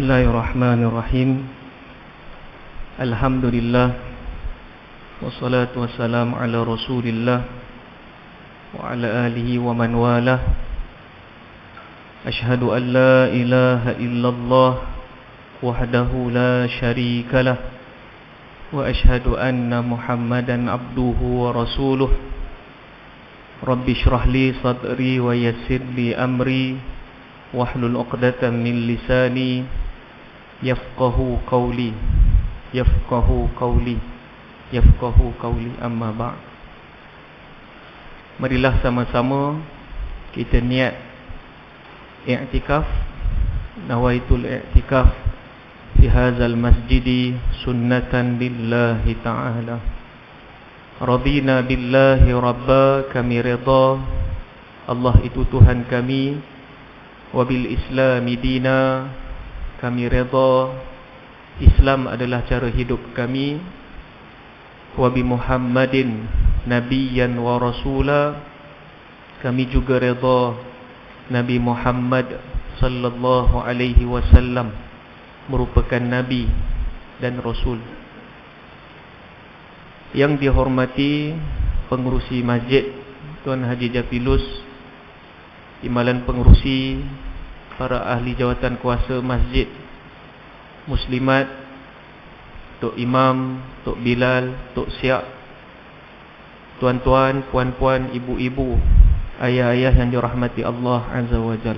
Bismillahirrahmanirrahim. Alhamdulillah. Wassalatu wassalamu ala Rasulillah wa ala alihi wa man walah. Ashhadu an la ilaha illallah wahdahu la syarikalah wa ashhadu anna Muhammadan abduhu wa rasuluh. Rabbi shrah li sadri wa yassir li amri wahlul 'uqdatam min lisani yafqahu qawli amma ba'd. Marilah sama-sama kita niat i'tikaf. Nawaitul i'tikaf fi hadzal masjidi sunnatan lillahi ta'ala. Radina billahi rabba, kami redha Allah itu Tuhan kami. Wabil islami dina, kami redha Islam adalah cara hidup kami. Wabi Muhammadin nabiyyan wa rasula, kami juga redha Nabi Muhammad sallallahu alaihi wasallam merupakan nabi dan rasul. Yang dihormati pengurusi masjid Tuan Haji Japilus, timbalan pengurusi, para ahli jawatan kuasa masjid, muslimat, Tok Imam, Tok Bilal, Tok Siak, tuan-tuan, puan-puan, ibu-ibu, ayah-ayah yang dirahmati Allah Azza wa Jal.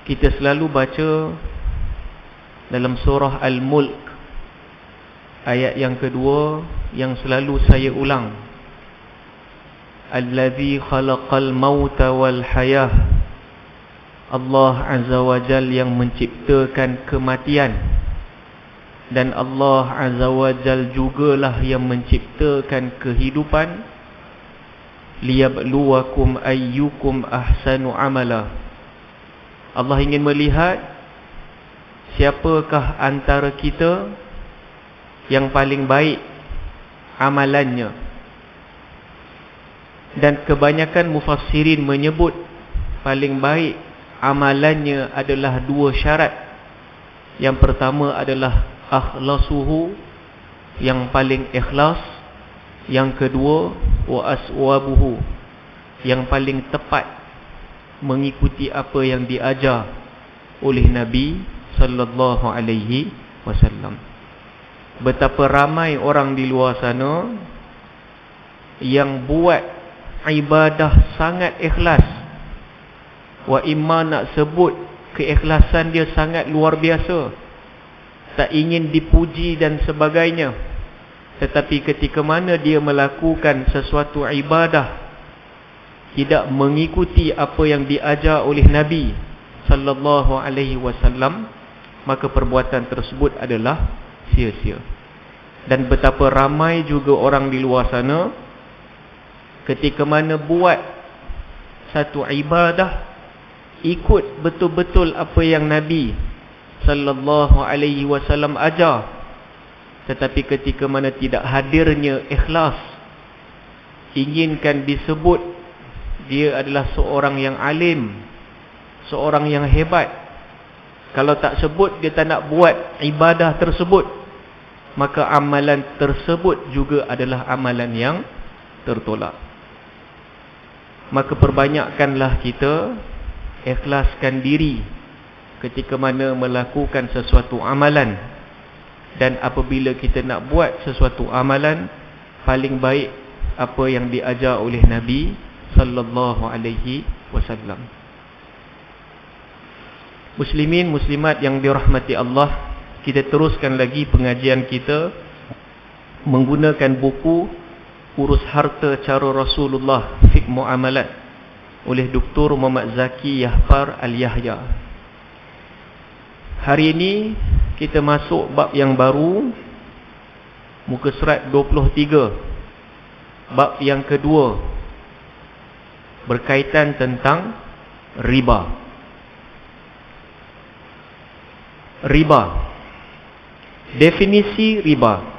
Kita selalu baca dalam surah Al-Mulk, ayat yang kedua yang selalu saya ulang. Allazi khalaqal mauta wal hayah. Allah Azza wa Jal yang menciptakan kematian, dan Allah Azza wa Jal jugalah yang menciptakan kehidupan. Liyabluwakum ayyukum ahsanu amala. Allah ingin melihat siapakah antara kita yang paling baik amalannya. Dan kebanyakan mufassirin menyebut paling baik amalannya adalah dua syarat. Yang pertama adalah akhlasuhu, yang paling ikhlas. Yang kedua wa aswabuhu, yang paling tepat mengikuti apa yang diajar oleh Nabi sallallahu alaihi wasallam. Betapa ramai orang di luar sana yang buat ibadah sangat ikhlas. Wa imma nak sebut keikhlasan dia sangat luar biasa, tak ingin dipuji dan sebagainya. Tetapi ketika mana dia melakukan sesuatu ibadah tidak mengikuti apa yang diajar oleh Nabi sallallahu alaihi wasallam, maka perbuatan tersebut adalah sia-sia. Dan betapa ramai juga orang di luar sana ketika mana buat satu ibadah ikut betul-betul apa yang Nabi sallallahu alaihi wasallam ajar, tetapi ketika mana tidak hadirnya ikhlas, inginkan disebut dia adalah seorang yang alim, seorang yang hebat. Kalau tak sebut dia tak nak buat ibadah tersebut, maka amalan tersebut juga adalah amalan yang tertolak. Maka perbanyakkanlah kita ikhlaskan diri ketika mana melakukan sesuatu amalan. Dan apabila kita nak buat sesuatu amalan, paling baik apa yang diajar oleh Nabi sallallahu alaihi wasallam. Muslimin muslimat yang dirahmati Allah, kita teruskan lagi pengajian kita menggunakan buku Urus Harta Cara Rasulullah Fiqh Muamalat oleh Dr. Muhammad Zaki Yahfar Al-Yahya. Hari ini kita masuk bab yang baru, muka surat 23, bab yang kedua, berkaitan tentang riba. Riba, definisi riba.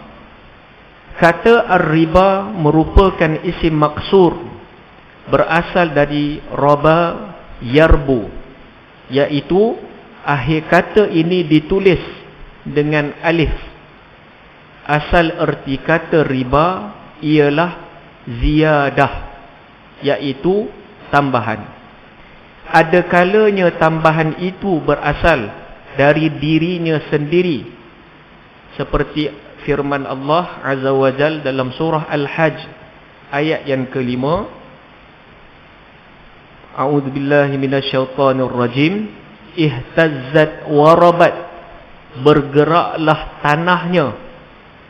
Kata ar-riba merupakan isim maksur, berasal dari raba yarbu, iaitu akhir kata ini ditulis dengan alif. Asal erti kata riba ialah ziyadah, iaitu tambahan. Ada kalanya tambahan itu berasal dari dirinya sendiri, seperti firman Allah Azza wa Jal dalam surah Al-Hajj ayat yang kelima, A'udzubillahi minasyaitonirrajim, ihtazzat warabat, bergeraklah tanahnya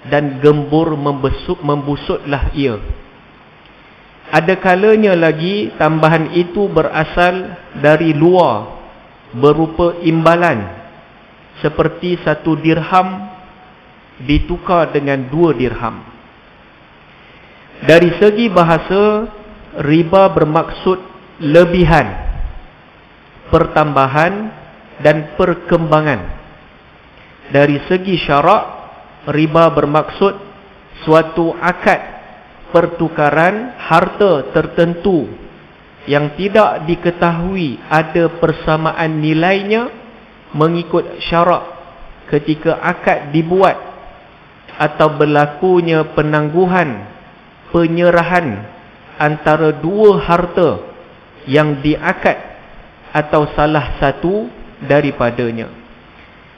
dan gembur membusuklah ia. Ada kalanya lagi tambahan itu berasal dari luar, berupa imbalan, seperti 1 dirham ditukar dengan 2 dirham. Dari segi bahasa, riba bermaksud lebihan, pertambahan dan perkembangan. Dari segi syarak, riba bermaksud suatu akad pertukaran harta tertentu yang tidak diketahui ada persamaan nilainya mengikut syarak ketika akad dibuat, atau berlakunya penangguhan, penyerahan antara dua harta yang diakad atau salah satu daripadanya.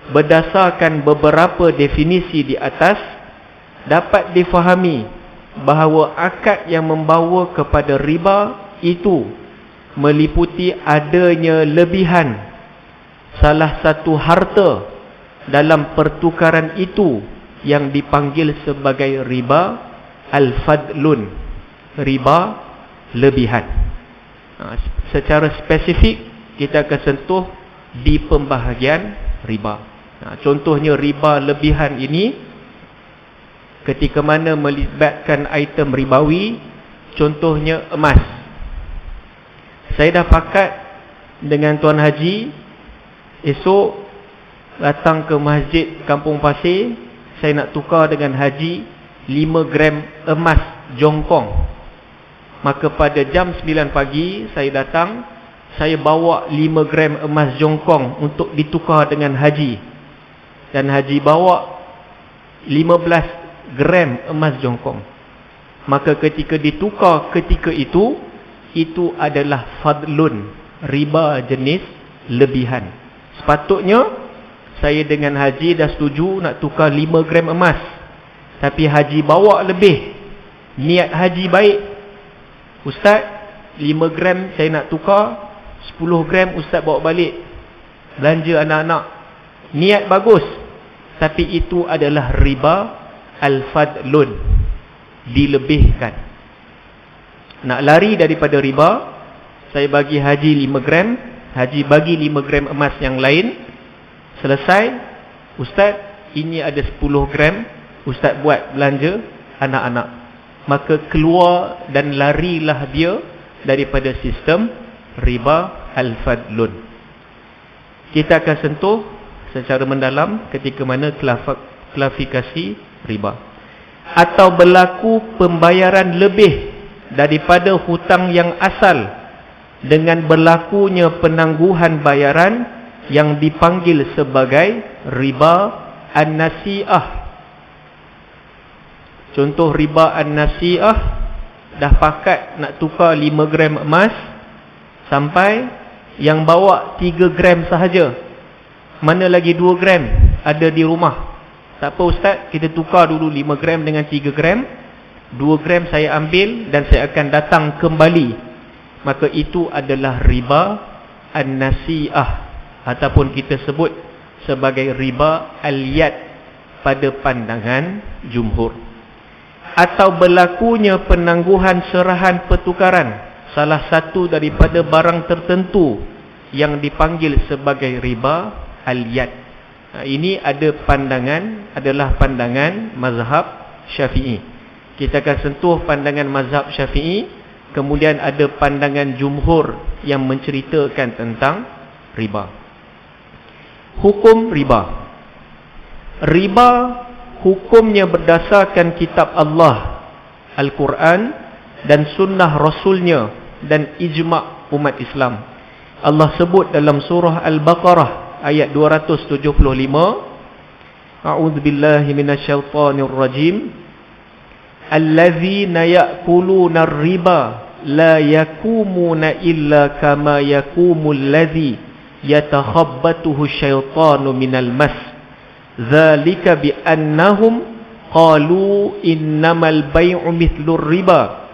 Berdasarkan beberapa definisi di atas, dapat difahami bahawa akad yang membawa kepada riba itu meliputi adanya lebihan salah satu harta dalam pertukaran itu yang dipanggil sebagai riba al-fadlun, riba lebihan. Secara spesifik kita akan sentuh di pembahagian riba. Contohnya riba lebihan ini ketika mana melibatkan item ribawi, contohnya emas. Saya dah pakat dengan Tuan Haji, esok datang ke masjid Kampung Pasir, saya nak tukar dengan Haji 5 gram emas jongkong. Maka pada jam 9 pagi saya datang, saya bawa 5 gram emas jongkong untuk ditukar dengan Haji. Dan Haji bawa 15 gram emas jongkong. Maka ketika ditukar ketika itu adalah fadlun, riba jenis lebihan. Sepatutnya saya dengan Haji dah setuju nak tukar 5 gram emas, tapi Haji bawa lebih. Niat Haji baik, Ustaz 5 gram saya nak tukar, 10 gram Ustaz bawa balik belanja anak-anak. Niat bagus, tapi itu adalah riba al-fadlun, dilebihkan. Nak lari daripada riba, saya bagi Haji 5 gram, Haji bagi 5 gram emas yang lain. Selesai, Ustaz ini ada 10 gram, Ustaz buat belanja anak-anak. Maka keluar dan larilah dia daripada sistem riba al-fadlun. Kita akan sentuh secara mendalam ketika mana klasifikasi riba. Atau berlaku pembayaran lebih daripada hutang yang asal dengan berlakunya penangguhan bayaran yang dipanggil sebagai riba an-nasi'ah. Contoh riba an-nasi'ah, dah pakat nak tukar 5 gram emas, sampai yang bawa 3 gram sahaja, mana lagi 2 gram ada di rumah. Tak apa Ustaz, kita tukar dulu 5 gram dengan 3 gram, 2 gram saya ambil dan saya akan datang kembali. Maka itu adalah riba an-nasi'ah, ataupun kita sebut sebagai riba al-yad pada pandangan jumhur. Atau berlakunya penangguhan serahan pertukaran salah satu daripada barang tertentu yang dipanggil sebagai riba al-yad. Ini adalah pandangan mazhab Syafi'i. Kita akan sentuh pandangan mazhab Syafi'i, kemudian ada pandangan jumhur yang menceritakan tentang riba. Hukum riba. Riba hukumnya berdasarkan kitab Allah, Al-Quran dan sunnah Rasulnya dan ijma' umat Islam. Allah sebut dalam surah Al-Baqarah ayat 275, A'udzubillahi minasyaitonir rajim. Allazina ya'kuluna ar-riba la yakumuna illa kama yakumul ladzi yatakhabbatuhu syaitanu minal mas. Dzalika bi annahum qalu innamal bai'u mithlur riba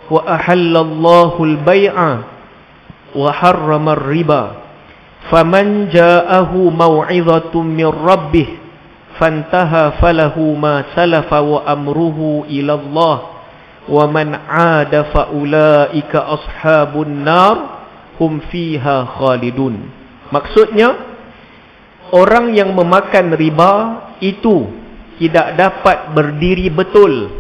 wa ahallallahu al-bai'a wa harrama ar-riba. Faman ja'ahu maw'izatun min rabbih fantaha falahu ma salafa wa amruhu ila Allah wa man 'ada fa ulaika ashabun nar hum fiha khalidun. Maksudnya, orang yang memakan riba itu tidak dapat berdiri betul,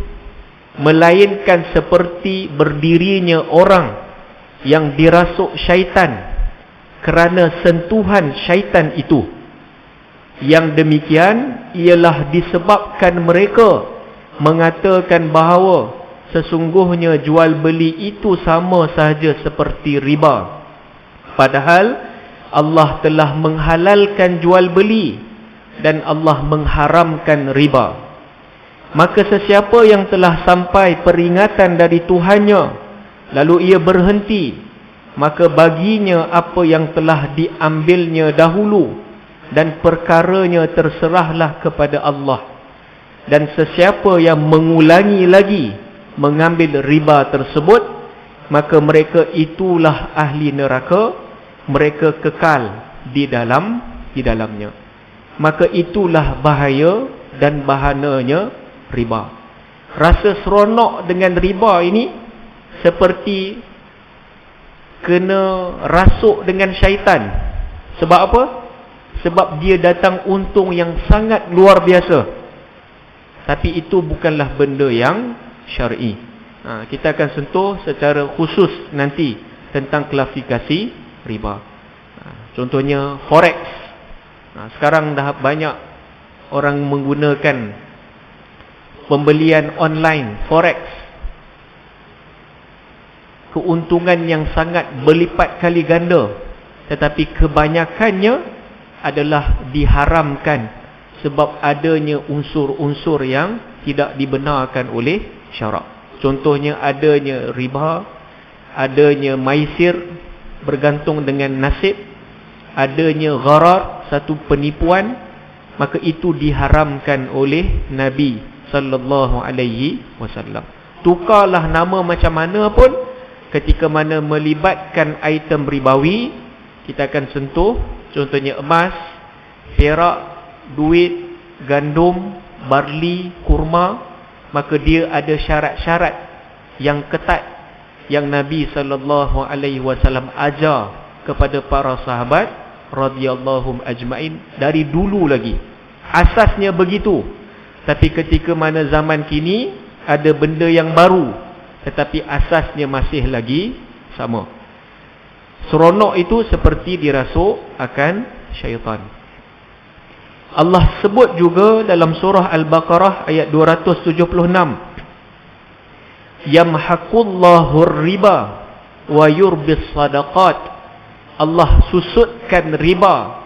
melainkan seperti berdirinya orang yang dirasuk syaitan kerana sentuhan syaitan itu. Yang demikian ialah disebabkan mereka mengatakan bahawa sesungguhnya jual beli itu sama sahaja seperti riba. Padahal Allah telah menghalalkan jual beli dan Allah mengharamkan riba. Maka sesiapa yang telah sampai peringatan dari Tuhannya lalu ia berhenti, maka baginya apa yang telah diambilnya dahulu dan perkaranya terserahlah kepada Allah. Dan sesiapa yang mengulangi lagi mengambil riba tersebut, maka mereka itulah ahli neraka, mereka kekal di dalamnya. Maka itulah bahaya dan bahananya riba. Rasa seronok dengan riba ini seperti kena rasuk dengan syaitan. Sebab apa? Sebab dia datang untung yang sangat luar biasa. Tapi itu bukanlah benda yang syar'i. Kita akan sentuh secara khusus nanti tentang klasifikasi riba. Contohnya forex. Sekarang dah banyak orang menggunakan pembelian online forex. Keuntungan yang sangat berlipat kali ganda, tetapi kebanyakannya adalah diharamkan sebab adanya unsur-unsur yang tidak dibenarkan oleh syarak. Contohnya adanya riba, adanya maisir bergantung dengan nasib, adanya gharar, satu penipuan. Maka itu diharamkan oleh Nabi sallallahu alaihi wasallam. Tukarlah nama macam mana pun, ketika mana melibatkan item ribawi, kita akan sentuh contohnya emas, perak, duit, gandum, barli, kurma, maka dia ada syarat-syarat yang ketat yang Nabi sallallahu alaihi wasallam ajar kepada para sahabat radhiyallahu ajmain dari dulu lagi. Asasnya begitu. Tapi ketika mana zaman kini ada benda yang baru, tetapi asasnya masih lagi sama. Seronok itu seperti dirasuk akan syaitan. Allah sebut juga dalam surah Al-Baqarah ayat 276, Yamhaqullahu riba wa yurbis sadaqat. Allah susutkan riba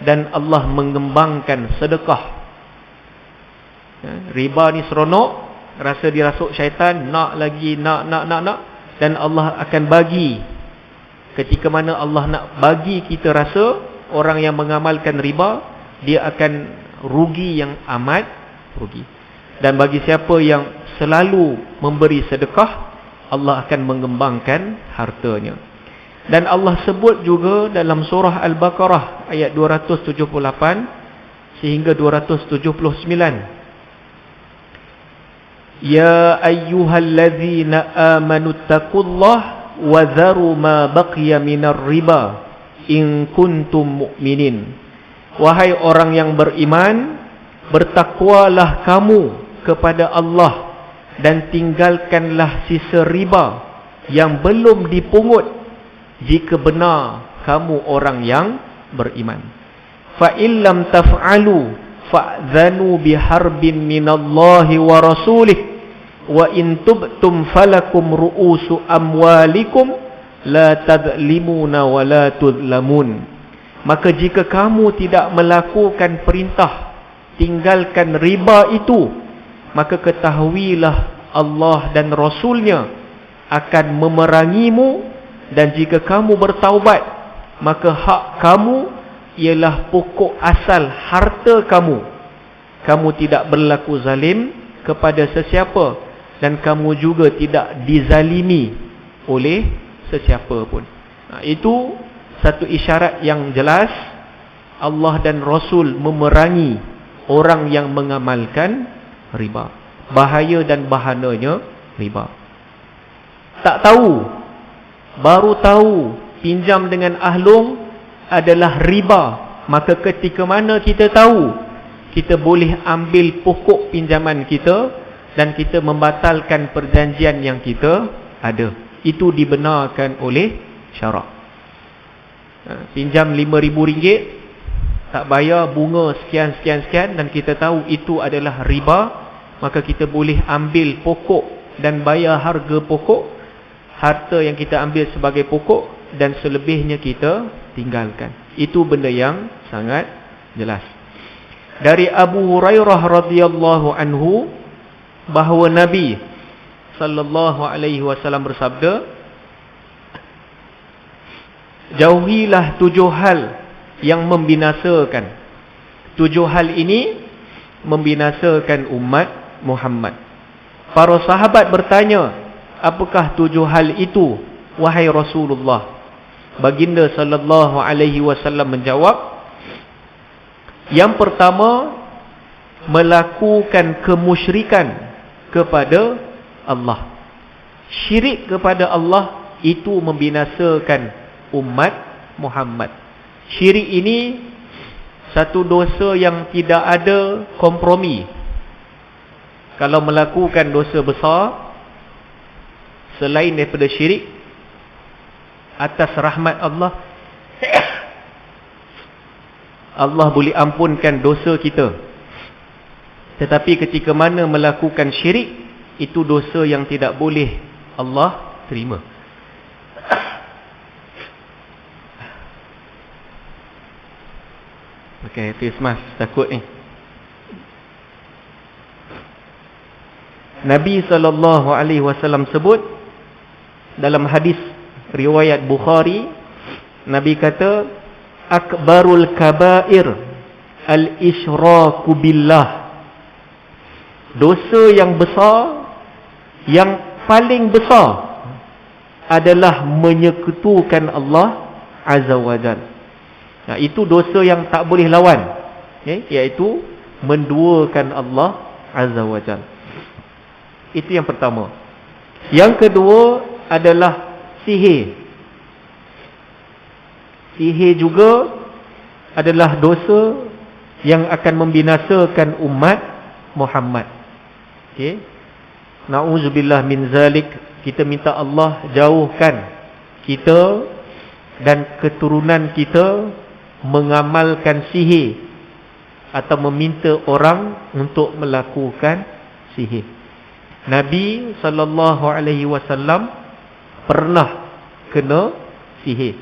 dan Allah mengembangkan sedekah. Riba ni seronok, rasa dirasuk syaitan, nak lagi, nak. Dan Allah akan bagi. Ketika mana Allah nak bagi kita rasa, orang yang mengamalkan riba, dia akan rugi yang amat rugi. Dan bagi siapa yang selalu memberi sedekah, Allah akan mengembangkan hartanya. Dan Allah sebut juga dalam surah Al-Baqarah ayat 278 sehingga 279, Ya ayyuhallazina amanu taqullaha wa dharu ma baqiya minar riba in kuntum mu'minin. Wahai orang yang beriman, bertakwalah kamu kepada Allah dan tinggalkanlah sisa riba yang belum dipungut jika benar kamu orang yang beriman. Fa illam taf'alu fa'dhanu biharbin minallahi wa rasulih wa in tubtum falakum ru'usu amwalikum la tadlimuna wa la tudlamun. Maka jika kamu tidak melakukan perintah tinggalkan riba itu, maka ketahuilah Allah dan Rasulnya akan memerangimu, dan jika kamu bertaubat, maka hak kamu ialah pokok asal harta kamu. Kamu tidak berlaku zalim kepada sesiapa, dan kamu juga tidak dizalimi oleh sesiapa pun. Itu satu isyarat yang jelas Allah dan Rasul memerangi orang yang mengamalkan riba. Bahaya dan bahananya riba. Tak tahu, baru tahu pinjam dengan ahlung adalah riba, maka ketika mana kita tahu, kita boleh ambil pokok pinjaman kita dan kita membatalkan perjanjian yang kita ada. Itu dibenarkan oleh syarak. Pinjam RM5,000, tak bayar bunga sekian dan kita tahu itu adalah riba, maka kita boleh ambil pokok dan bayar harga pokok, harta yang kita ambil sebagai pokok, dan selebihnya kita tinggalkan. Itu benda yang sangat jelas. Dari Abu Hurairah radhiyallahu anhu bahawa Nabi sallallahu alaihi wasallam bersabda, jauhilah 7 hal yang membinasakan. 7 hal ini membinasakan umat Muhammad. Para sahabat bertanya, apakah 7 hal itu, wahai Rasulullah? Baginda sallallahu alaihi wasallam menjawab, yang pertama, melakukan kemusyrikan kepada Allah. Syirik kepada Allah itu membinasakan umat Muhammad. Syirik ini satu dosa yang tidak ada kompromi. Kalau melakukan dosa besar selain daripada syirik, atas rahmat Allah, Allah boleh ampunkan dosa kita. Tetapi ketika mana melakukan syirik, itu dosa yang tidak boleh Allah terima. Okey, itu Ismas takut ni. Nabi SAW sebut dalam hadis riwayat Bukhari, Nabi kata, akbarul kabair al-isyraku billah. Dosa yang besar, yang paling besar adalah menyekutukan Allah Azza wa Jalla. Nah, itu dosa yang tak boleh lawan, iaitu menduakan Allah Azza wa Jalla. Itu yang pertama. Yang kedua adalah sihir. Sihir juga adalah dosa yang akan membinasakan umat Muhammad. Okey. Na'udzubillah min zalik. Kita minta Allah jauhkan kita dan keturunan kita mengamalkan sihir atau meminta orang untuk melakukan sihir. Nabi SAW pernah kena sihir.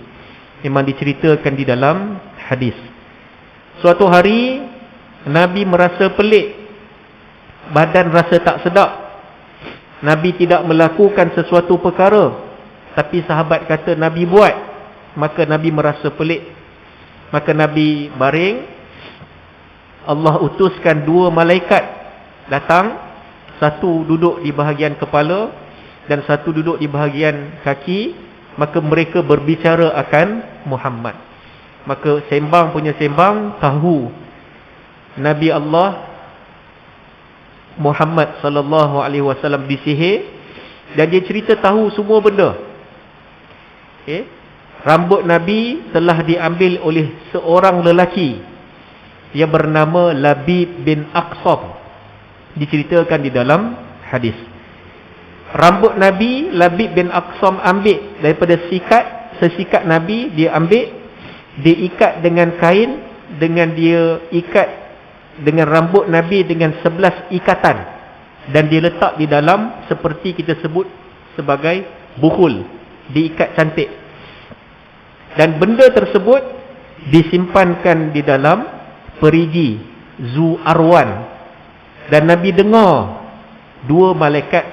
Memang diceritakan di dalam hadis. Suatu hari Nabi merasa pelik, badan rasa tak sedap. Nabi tidak melakukan sesuatu perkara, tapi sahabat kata Nabi buat. Maka Nabi merasa pelik. Maka Nabi baring. Allah utuskan 2 malaikat datang. Satu duduk di bahagian kepala dan satu duduk di bahagian kaki. Maka mereka berbicara akan Muhammad. Maka sembang punya sembang, tahu Nabi Allah Muhammad sallallahu alaihi wasallam disihir, dan dia cerita tahu semua benda. Okey. Rambut Nabi telah diambil oleh seorang lelaki yang bernama Labib bin Aqsam. Diceritakan di dalam hadis. Rambut Nabi Labib bin Aqsam ambil daripada sesikat Nabi, dia ambil, dia ikat dengan kain, dengan dia ikat dengan rambut Nabi dengan 11 ikatan, dan dia letak di dalam seperti kita sebut sebagai bukhul. diikat cantik. Dan benda tersebut disimpankan di dalam perigi Zu Arwan. Dan Nabi dengar dua malaikat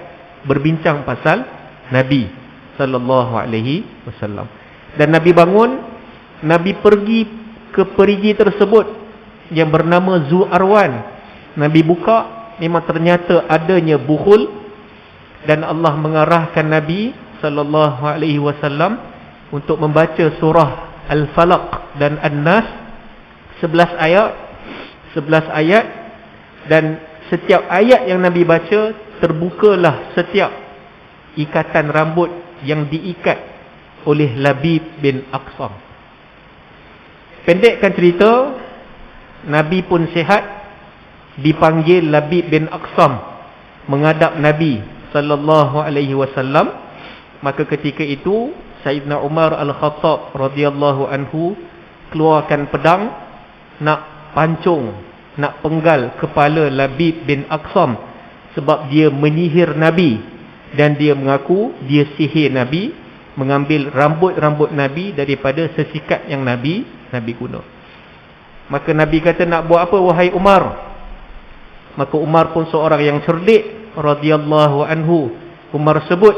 berbincang pasal Nabi sallallahu alaihi wasallam. Dan Nabi bangun, Nabi pergi ke perigi tersebut yang bernama Zu Arwan. Nabi buka, memang ternyata adanya bukhul, dan Allah mengarahkan Nabi sallallahu alaihi wasallam untuk membaca surah Al-Falaq dan An-Nas 11 ayat, dan setiap ayat yang Nabi baca terbukalah setiap ikatan rambut yang diikat oleh Labib bin Aqsam. Pendekkan cerita, Nabi pun sihat, dipanggil Labib bin Aqsam menghadap Nabi sallallahu alaihi wasallam. Maka ketika itu Sayyidina Umar Al-Khattab radhiyallahu anhu keluarkan pedang nak pancung, nak penggal kepala Labib bin Aqsam, sebab dia menyihir Nabi, dan dia mengaku dia sihir Nabi, mengambil rambut-rambut Nabi daripada sesikat yang Nabi guna. Maka Nabi kata, nak buat apa wahai Umar? Maka Umar pun seorang yang cerdik radhiyallahu anhu. Umar sebut,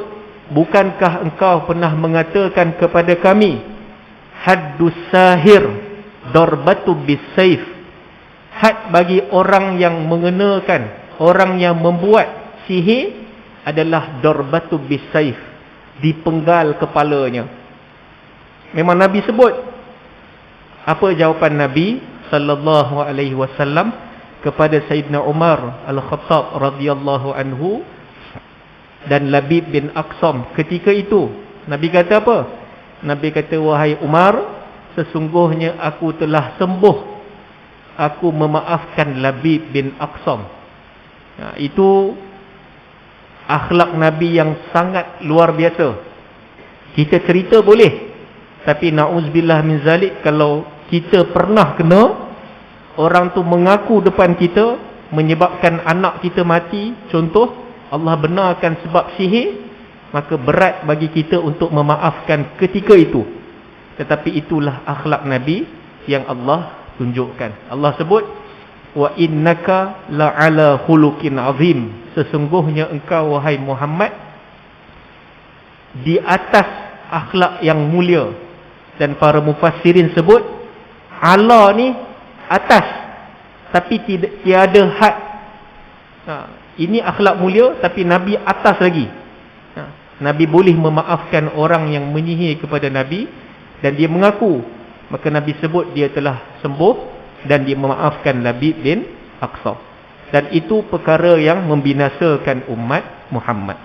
bukankah engkau pernah mengatakan kepada kami, haddus sahir darbatu bisayf, had bagi orang yang mengenakan, orang yang membuat sihir adalah darbatu bisayf, dipenggal kepalanya. Memang Nabi sebut. Apa jawapan Nabi sallallahu alaihi wasallam kepada Sayyidina Umar Al-Khattab radhiyallahu anhu dan Labib bin Aqsam ketika itu? Nabi kata apa? Nabi kata, wahai Umar, sesungguhnya aku telah sembuh, aku memaafkan Labib bin Aqsam. Itu akhlak Nabi yang sangat luar biasa. Kita cerita boleh, tapi na'uzubillah min zalik, kalau kita pernah kena, orang tu mengaku depan kita, menyebabkan anak kita mati, contoh, Allah benarkan sebab sihir, maka berat bagi kita untuk memaafkan ketika itu. Tetapi itulah akhlak Nabi yang Allah tunjukkan. Allah sebut, wa innaka la'ala khuluqin azim, sesungguhnya engkau wahai Muhammad di atas akhlak yang mulia. Dan para mufassirin sebut, ala ni atas, tapi tiada had. Ini akhlak mulia, tapi Nabi atas lagi. Nabi boleh memaafkan orang yang menyihir kepada Nabi, dan dia mengaku. Maka Nabi sebut dia telah sembuh, dan dia memaafkan Labib bin Aqsam. Dan itu perkara yang membinasakan umat Muhammad.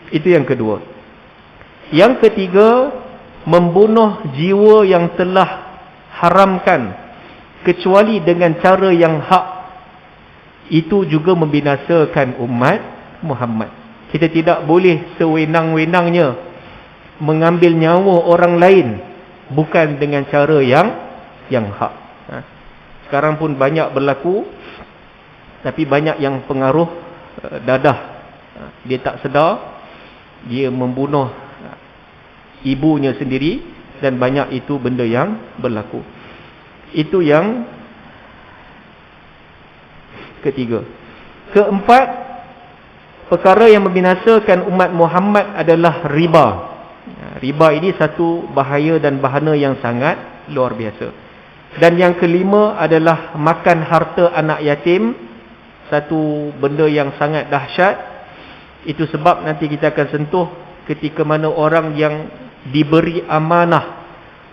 Itu yang kedua. Yang ketiga, membunuh jiwa yang telah haramkan kecuali dengan cara yang hak. Itu juga membinasakan umat Muhammad. Kita tidak boleh sewenang-wenangnya mengambil nyawa orang lain bukan dengan cara yang hak. Sekarang pun banyak berlaku, tapi banyak yang pengaruh dadah. Dia tak sedar, dia membunuh ibunya sendiri, dan banyak itu benda yang berlaku. Itu yang ketiga. Keempat, perkara yang membinasakan umat Muhammad adalah riba. Riba ini satu bahaya dan bahana yang sangat luar biasa. Dan yang kelima adalah makan harta anak yatim. Satu benda yang sangat dahsyat. Itu sebab nanti kita akan sentuh ketika mana orang yang diberi amanah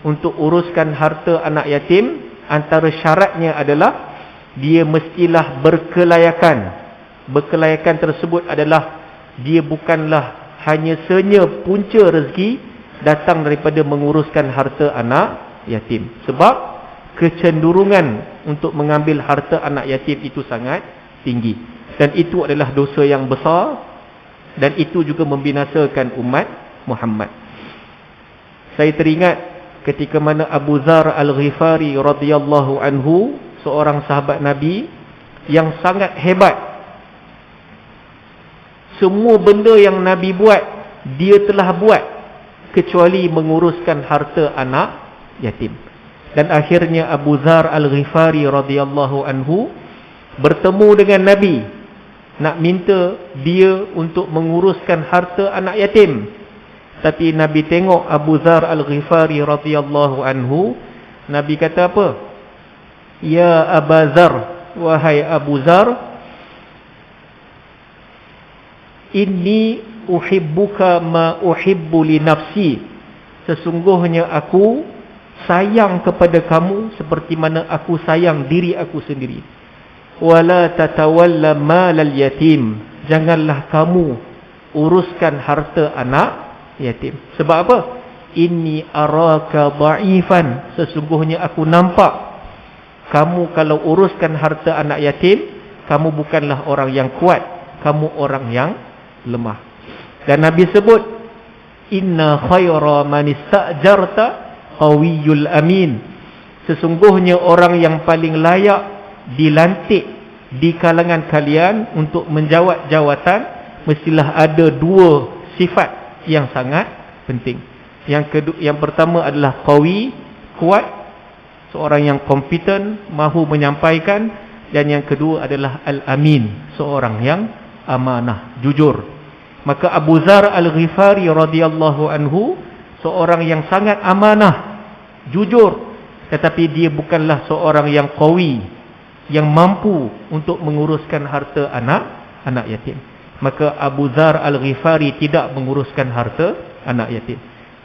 untuk uruskan harta anak yatim, antara syaratnya adalah dia mestilah berkelayakan. Berkelayakan tersebut adalah dia bukanlah hanya senya punca rezeki datang daripada menguruskan harta anak yatim. Sebab kecenderungan untuk mengambil harta anak yatim itu sangat tinggi, dan itu adalah dosa yang besar, dan itu juga membinasakan umat Muhammad. Saya teringat ketika mana Abu Dzar Al-Ghifari radhiyallahu anhu, seorang sahabat Nabi yang sangat hebat. Semua benda yang Nabi buat, dia telah buat. kecuali menguruskan harta anak yatim. Dan akhirnya Abu Dzar Al-Ghifari radhiyallahu anhu bertemu dengan Nabi, nak minta dia untuk menguruskan harta anak yatim. Tapi Nabi tengok Abu Dzar Al-Ghifari radhiyallahu anhu, Nabi kata apa? Ya Abu Dzar, wahai Abu Dzar, inni uhibbuka ma uhibbu li nafsi. Sesungguhnya aku sayang kepada kamu seperti mana aku sayang diri aku sendiri. Wala tatawalla malal yatim. Janganlah kamu uruskan harta anak yatim. Sebab apa? Inni araka dha'ifan. Sesungguhnya aku nampak kamu kalau uruskan harta anak yatim, kamu bukanlah orang yang kuat, kamu orang yang lemah. Dan Nabi sebut, inna khaira man ista'jarta qawiyul amin. Sesungguhnya orang yang paling layak dilantik di kalangan kalian untuk menjawat jawatan, mestilah ada dua sifat yang sangat penting. Yang pertama adalah qawi, kuat, seorang yang kompeten, mahu menyampaikan. Dan yang kedua adalah al-amin, seorang yang amanah, jujur. Maka Abu Dzar Al-Ghifari radhiyallahu anhu seorang yang sangat amanah, jujur, tetapi dia bukanlah seorang yang qawi, yang mampu untuk menguruskan harta anak yatim. Maka Abu Dzar Al-Ghifari tidak menguruskan harta anak yatim.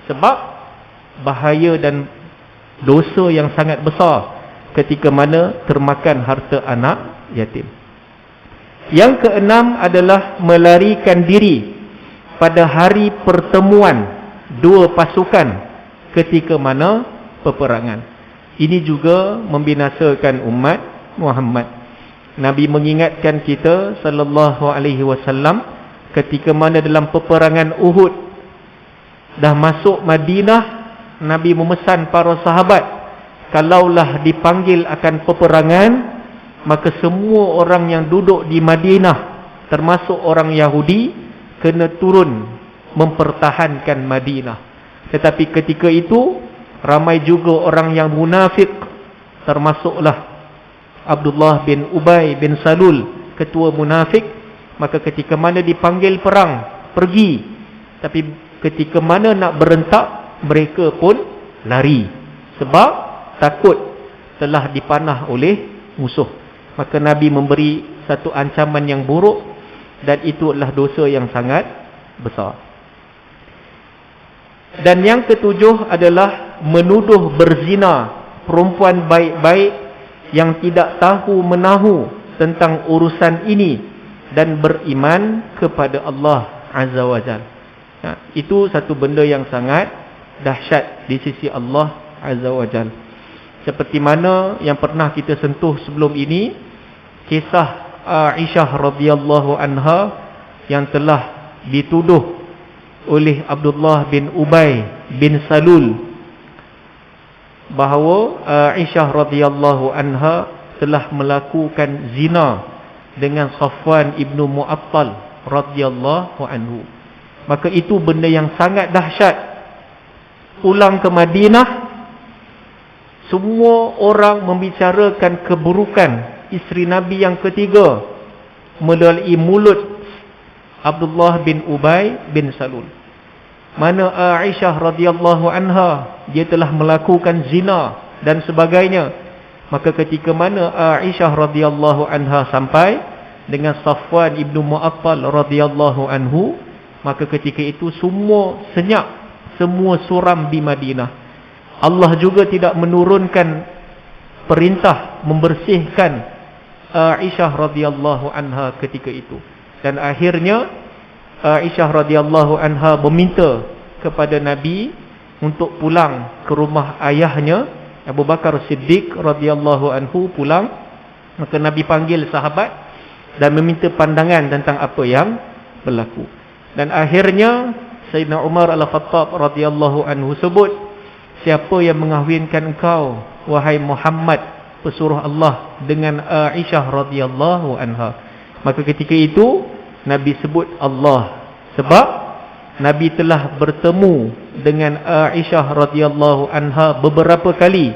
Sebab bahaya dan dosa yang sangat besar ketika mana termakan harta anak yatim. Yang keenam adalah melarikan diri pada hari pertemuan dua pasukan ketika mana peperangan. Ini juga membinasakan umat Muhammad. Nabi mengingatkan kita sallallahu alaihi wasallam ketika mana dalam peperangan Uhud dah masuk Madinah, Nabi memesan para sahabat, kalaulah dipanggil akan peperangan, maka semua orang yang duduk di Madinah termasuk orang Yahudi kena turun mempertahankan Madinah. Tetapi ketika itu ramai juga orang yang munafik, termasuklah Abdullah bin Ubay bin Salul, ketua munafik. Maka ketika mana dipanggil perang, pergi. Tapi ketika mana nak berentak, mereka pun lari. Sebab takut telah dipanah oleh musuh. Maka Nabi memberi satu ancaman yang buruk, dan itu adalah dosa yang sangat besar. Dan yang ketujuh adalah menuduh berzina perempuan baik-baik yang tidak tahu menahu tentang urusan ini dan beriman kepada Allah Azza wa Jalla. Itu satu benda yang sangat dahsyat di sisi Allah Azza wa Jalla. Seperti mana yang pernah kita sentuh sebelum ini, kisah Aisyah radhiyallahu anha yang telah dituduh oleh Abdullah bin Ubay bin Salul bahawa Aisyah radhiyallahu anha telah melakukan zina dengan Safwan ibnu Mu'attal radhiyallahu anhu. Maka itu benda yang sangat dahsyat. Pulang ke Madinah, semua orang membicarakan keburukan isteri Nabi yang ketiga melalui mulut Abdullah bin Ubay bin Salul. Mana Aisyah radhiyallahu anha, dia telah melakukan zina dan sebagainya. Maka ketika mana Aisyah radhiyallahu anha sampai dengan Safwan ibnu Mu'attal radhiyallahu anhu, maka ketika itu semua senyap, semua suram di Madinah. Allah juga tidak menurunkan perintah membersihkan Aisyah radhiyallahu anha ketika itu. Dan akhirnya Aisyah radhiyallahu anha meminta kepada Nabi untuk pulang ke rumah ayahnya Abu Bakar Siddiq radhiyallahu anhu pulang. Maka Nabi panggil sahabat dan meminta pandangan tentang apa yang berlaku. Dan akhirnya Sayyidina Umar Al-Khattab radhiyallahu anhu sebut, siapa yang mengahwinkan engkau wahai Muhammad pesuruh Allah dengan Aisyah radhiyallahu anha? Maka ketika itu Nabi sebut Allah. Sebab Nabi telah bertemu dengan Aisyah radhiyallahu anha beberapa kali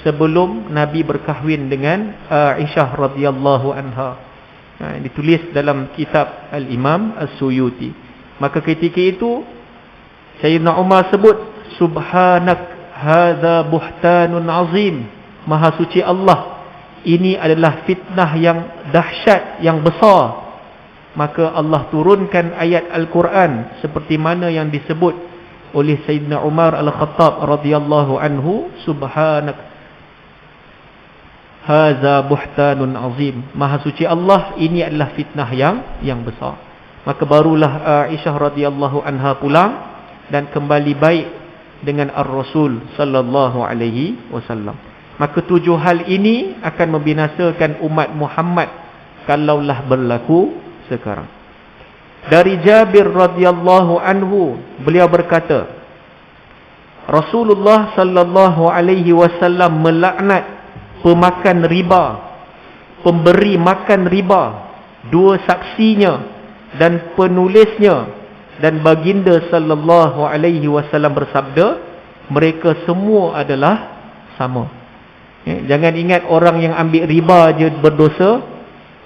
sebelum Nabi berkahwin dengan Aisyah radhiyallahu anha. Ditulis dalam kitab Al-Imam As-Suyuti. Maka ketika itu Sayyidina Umar sebut, subhanak hadza buhtanun azim, maha suci Allah, ini adalah fitnah yang dahsyat, yang besar. Maka Allah turunkan ayat Al-Quran seperti mana yang disebut oleh Sayyidina Umar Al-Khattab radhiyallahu anhu, subhanak hadza buhtanun azim, maha suci Allah, ini adalah fitnah yang besar. Maka barulah Aisyah radhiyallahu anha pulang dan kembali baik dengan Ar-Rasul sallallahu alaihi wasallam. Maka 7 hal ini akan membinasakan umat Muhammad kalaulah berlaku sekarang. Dari Jabir radhiyallahu anhu, beliau berkata, Rasulullah sallallahu alaihi wasallam melaknat pemakan riba, pemberi makan riba, 2 saksinya dan penulisnya, dan baginda sallallahu alaihi wasallam bersabda, mereka semua adalah sama. Jangan ingat orang yang ambil riba je berdosa,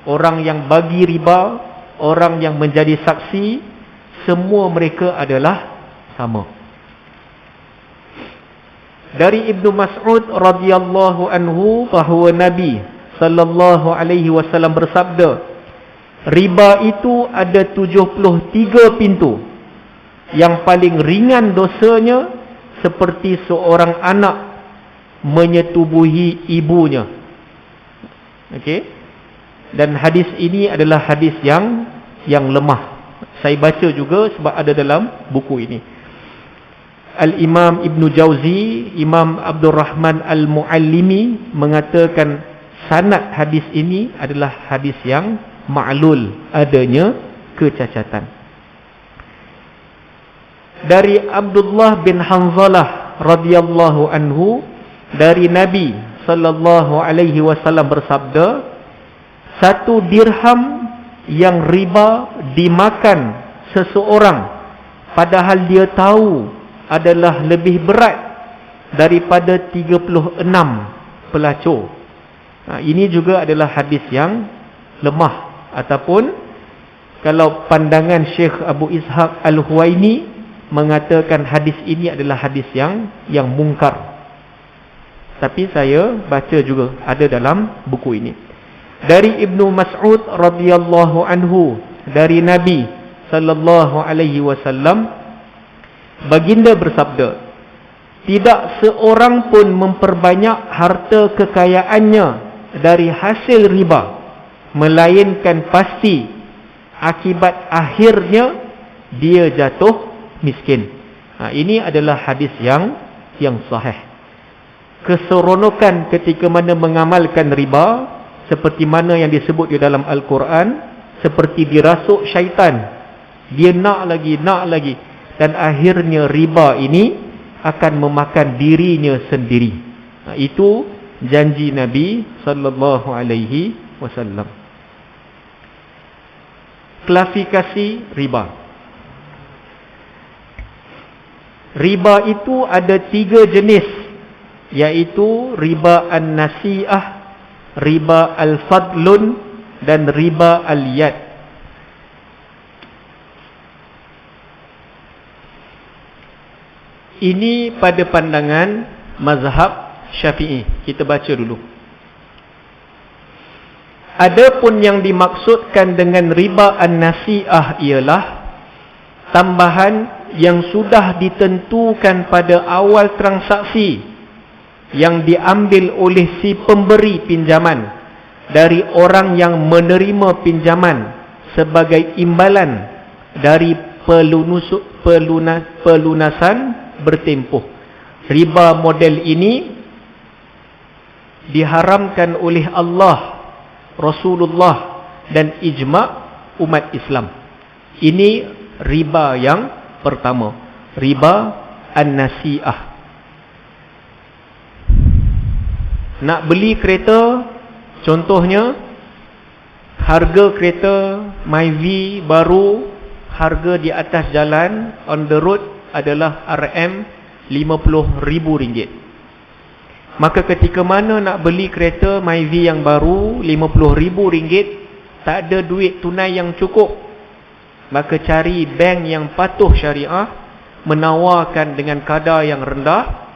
orang yang bagi riba, orang yang menjadi saksi, semua mereka adalah sama. Dari Ibnu Mas'ud radhiyallahu anhu bahawa Nabi sallallahu alaihi wasallam bersabda, riba itu ada 73 pintu. Yang paling ringan dosanya seperti seorang anak menyetubuhi ibunya. Okey. Dan hadis ini adalah hadis yang lemah. Saya baca juga sebab ada dalam buku ini. Al-Imam Ibn Jauzi, Imam Abdul Rahman Al-Muallimi mengatakan sanad hadis ini adalah hadis yang ma'lul, adanya kecacatan. Dari Abdullah bin Hanzalah radhiyallahu anhu, dari Nabi sallallahu alaihi wasallam bersabda, 1 dirham yang riba dimakan seseorang padahal dia tahu adalah lebih berat daripada 36 pelacur. Ini juga adalah hadis yang lemah, ataupun kalau pandangan Syekh Abu Ishaq Al-Huwaini mengatakan hadis ini adalah hadis yang mungkar. Tapi saya baca juga ada dalam buku ini. Dari Ibnu Mas'ud radhiyallahu anhu, dari Nabi sallallahu alaihi wasallam, baginda bersabda, tidak seorang pun memperbanyak harta kekayaannya dari hasil riba, melainkan pasti akibat akhirnya dia jatuh miskin. Ini adalah hadis yang sahih. Keseronokan ketika mana mengamalkan riba, seperti mana yang disebut di dalam Al-Quran, seperti dirasuk syaitan. Dia nak lagi, dan akhirnya riba ini akan memakan dirinya sendiri. Itu janji Nabi sallallahu alaihi wasallam. Klasifikasi riba. Riba itu ada 3 jenis, iaitu riba an-nasi'ah, riba al-fadlun, dan riba al-yad. Ini pada pandangan mazhab Syafi'i. Kita baca dulu. Adapun yang dimaksudkan dengan riba an-nasi'ah ialah tambahan yang sudah ditentukan pada awal transaksi yang diambil oleh si pemberi pinjaman dari orang yang menerima pinjaman sebagai imbalan dari pelunasan bertempoh. Riba model ini diharamkan oleh Allah, Rasulullah dan ijma' umat Islam. Ini riba yang pertama, riba an-nasi'ah. Nak beli kereta, contohnya harga kereta Myvi baru harga di atas jalan on the road adalah RM50,000. Maka ketika mana nak beli kereta Myvi yang baru RM50,000, tak ada duit tunai yang cukup, maka cari bank yang patuh syariah, menawarkan dengan kadar yang rendah.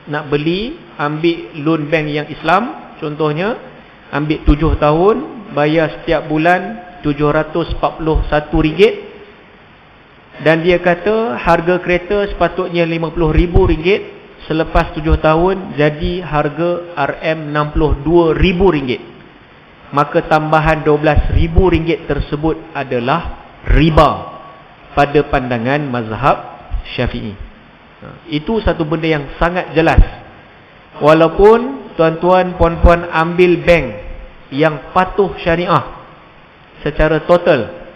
Nak beli, ambil loan bank yang Islam, contohnya ambil 7 tahun, bayar setiap bulan RM741, dan dia kata harga kereta sepatutnya RM50,000, selepas 7 tahun jadi harga RM62,000. Maka tambahan RM12,000 tersebut adalah riba pada pandangan mazhab Syafi'i. Itu satu benda yang sangat jelas. Walaupun tuan-tuan puan-puan ambil bank yang patuh syariah secara total,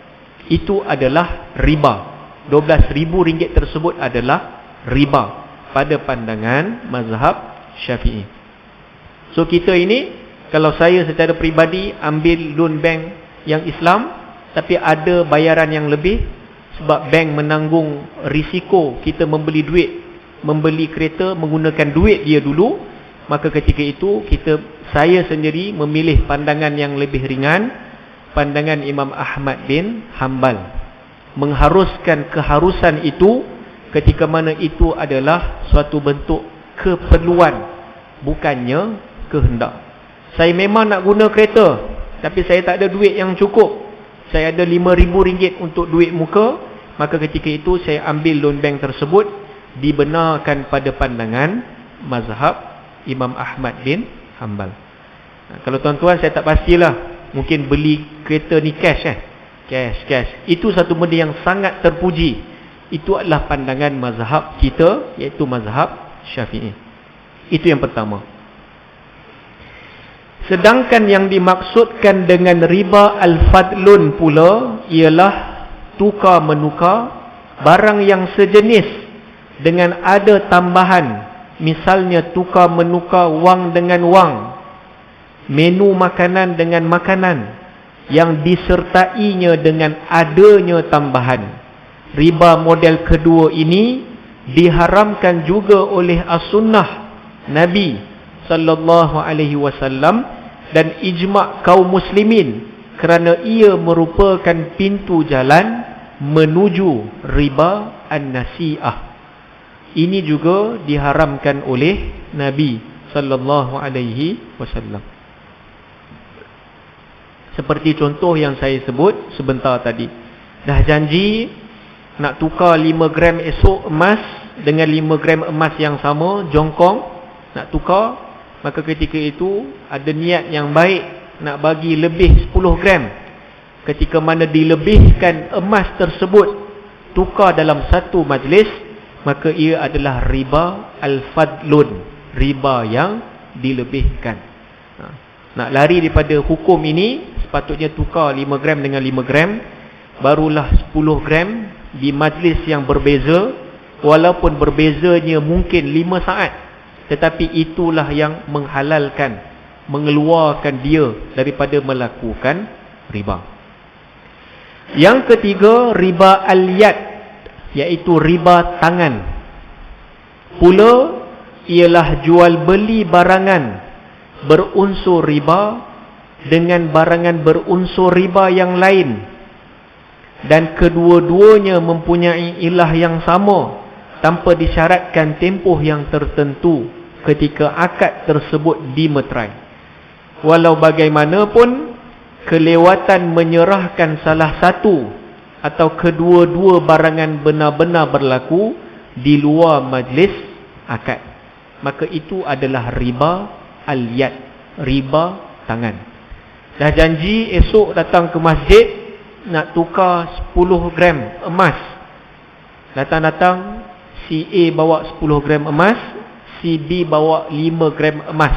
itu adalah riba. RM12,000 tersebut adalah riba pada pandangan mazhab Syafi'i. So kita ini, kalau saya secara peribadi ambil loan bank yang Islam, tapi ada bayaran yang lebih, sebab bank menanggung risiko kita membeli duit, membeli kereta menggunakan duit dia dulu, maka ketika itu saya sendiri memilih pandangan yang lebih ringan, pandangan Imam Ahmad bin Hanbal, mengharuskan keharusan itu ketika mana itu adalah suatu bentuk keperluan, bukannya kehendak. Saya memang nak guna kereta, tapi saya tak ada duit yang cukup, saya ada RM5,000 untuk duit muka, maka ketika itu saya ambil loan bank tersebut, dibenarkan pada pandangan mazhab Imam Ahmad bin Hanbal. Kalau tuan-tuan, saya tak pastilah, mungkin beli kereta ni cash cash. Itu satu benda yang sangat terpuji. Itu adalah pandangan mazhab kita, iaitu mazhab Syafi'i. Itu yang pertama. Sedangkan yang dimaksudkan dengan riba al-fadlun pula ialah tukar menukar barang yang sejenis dengan ada tambahan. Misalnya tukar menukar wang dengan wang, menu makanan dengan makanan, yang disertainya dengan adanya tambahan. Riba model kedua ini diharamkan juga oleh as-sunnah Nabi sallallahu alaihi wasallam dan ijma' kaum muslimin, kerana ia merupakan pintu jalan menuju riba an-nasi'ah. Ini juga diharamkan oleh Nabi sallallahu alaihi wasallam. Seperti contoh yang saya sebut sebentar tadi. Dah janji nak tukar 5 gram esok emas dengan 5 gram emas yang sama, jongkong, nak tukar, maka ketika itu ada niat yang baik nak bagi lebih 10 gram. Ketika mana dilebihkan emas tersebut, tukar dalam satu majlis, maka ia adalah riba al-fadlun, riba yang dilebihkan. Nak lari daripada hukum ini, sepatutnya tukar 5 gram dengan 5 gram, barulah 10 gram di majlis yang berbeza, walaupun berbezanya mungkin 5 saat, tetapi itulah yang menghalalkan, mengeluarkan dia daripada melakukan riba. Yang ketiga, riba al-yad, iaitu riba tangan. Pula ialah jual beli barangan berunsur riba dengan barangan berunsur riba yang lain, dan kedua-duanya mempunyai ilah yang sama tanpa disyaratkan tempoh yang tertentu ketika akad tersebut dimeterai. Walau bagaimanapun, kelewatan menyerahkan salah satu atau kedua-dua barangan benar-benar berlaku di luar majlis akad, maka itu adalah riba al-yad, riba tangan. Dah janji esok datang ke masjid nak tukar 10 gram emas. Datang-datang, si A bawa 10 gram emas, si B bawa 5 gram emas.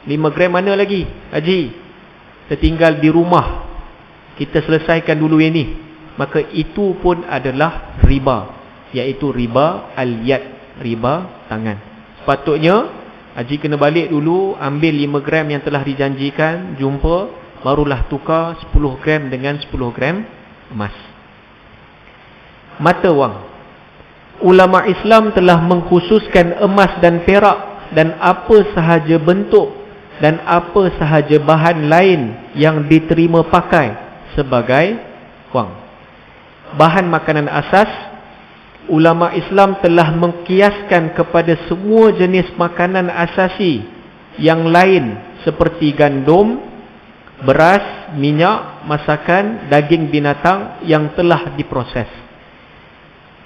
5 gram mana lagi, Haji? Tertinggal di rumah, kita selesaikan dulu yang ni. Maka itu pun adalah riba, iaitu riba al-yad, riba tangan. Sepatutnya Haji kena balik dulu, ambil 5 gram yang telah dijanjikan, jumpa, barulah tukar 10 gram dengan 10 gram emas. mata wang. Ulama Islam telah mengkhususkan emas dan perak dan apa sahaja bentuk dan apa sahaja bahan lain yang diterima pakai sebagai wang. Bahan makanan asas, ulama Islam telah mengkiaskan kepada semua jenis makanan asasi yang lain seperti gandum, beras, minyak, masakan, daging binatang yang telah diproses.